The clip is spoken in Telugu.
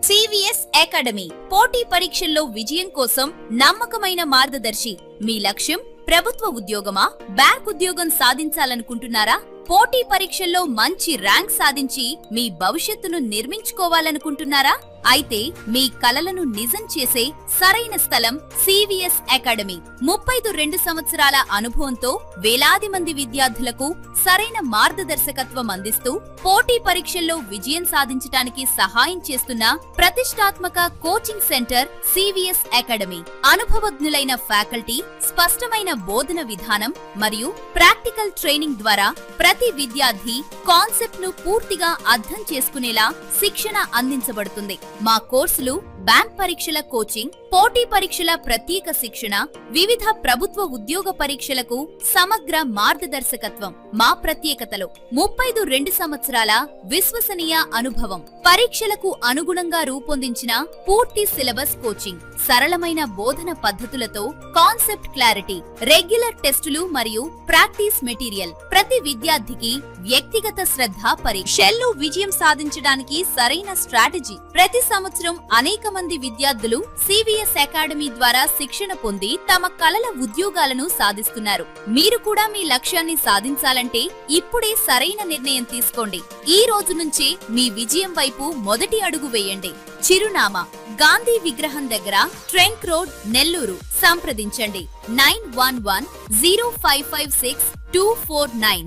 సివిఎస్ అకాడమీ పోటీ పరీక్షల్లో విజయం కోసం నమ్మకమైన మార్గదర్శి. మీ లక్ష్యం ప్రభుత్వ ఉద్యోగమా, బ్యాంక్ ఉద్యోగం సాధించాలనుకుంటున్నారా? పోటీ పరీక్షల్లో మంచి ర్యాంక్ సాధించి మీ భవిష్యత్తును నిర్మించుకోవాలనుకుంటున్నారా? అయితే మీ కలలను నిజం చేసే సరైన స్థలం సివిఎస్ అకాడమీ. 32 సంవత్సరాల అనుభవంతో వేలాది మంది విద్యార్థులకు సరైన మార్గదర్శకత్వం అందిస్తూ పోటీ పరీక్షల్లో విజయం సాధించడానికి సహాయం చేస్తున్న ప్రతిష్టాత్మక కోచింగ్ సెంటర్ సివిఎస్ అకాడమీ. అనుభవజ్ఞులైన ఫ్యాకల్టీ, స్పష్టమైన బోధన విధానం మరియు ప్రాక్టికల్ ట్రైనింగ్ ద్వారా ప్రతి విద్యార్థి కాన్సెప్ట్ ను పూర్తిగా అర్థం చేసుకునేలా శిక్షణ అందించబడుతుంది. మా కోర్సులు బ్యాంక్ పరీక్షల కోచింగ్, పోటీ పరీక్షల ప్రత్యేక శిక్షణ, వివిధ ప్రభుత్వ ఉద్యోగ పరీక్షలకు సమగ్ర మార్గదర్శకత్వం. మా ప్రత్యేకతలు 32 సంవత్సరాల విశ్వసనీయ అనుభవం, పరీక్షలకు అనుగుణంగా రూపొందించిన పూర్తి సిలబస్ కోచింగ్, సరళమైన బోధన పద్ధతులతో కాన్సెప్ట్ క్లారిటీ, రెగ్యులర్ టెస్టులు మరియు ప్రాక్టీస్ మెటీరియల్. ప్రతి విద్యార్థికి వ్యక్తిగత శ్రద్ధ. పరీక్షల్లో విజయం సాధించడానికి సరైన స్ట్రాటజీ. ప్రతి సంవత్సరం అనేక మంది విద్యార్థులు సివిఎస్ అకాడమీ ద్వారా శిక్షణ పొంది తమ కలల ఉద్యోగాలను సాధిస్తున్నారు. మీరు కూడా మీ లక్ష్యాన్ని సాధించాలంటే ఇప్పుడే సరైన నిర్ణయం తీసుకోండి. ఈ రోజు నుంచే మీ విజయం వైపు మొదటి అడుగు వేయండి. చిరునామా: గాంధీ విగ్రహం దగ్గర, ట్రంక్ రోడ్, నెల్లూరు. సంప్రదించండి 9110556249.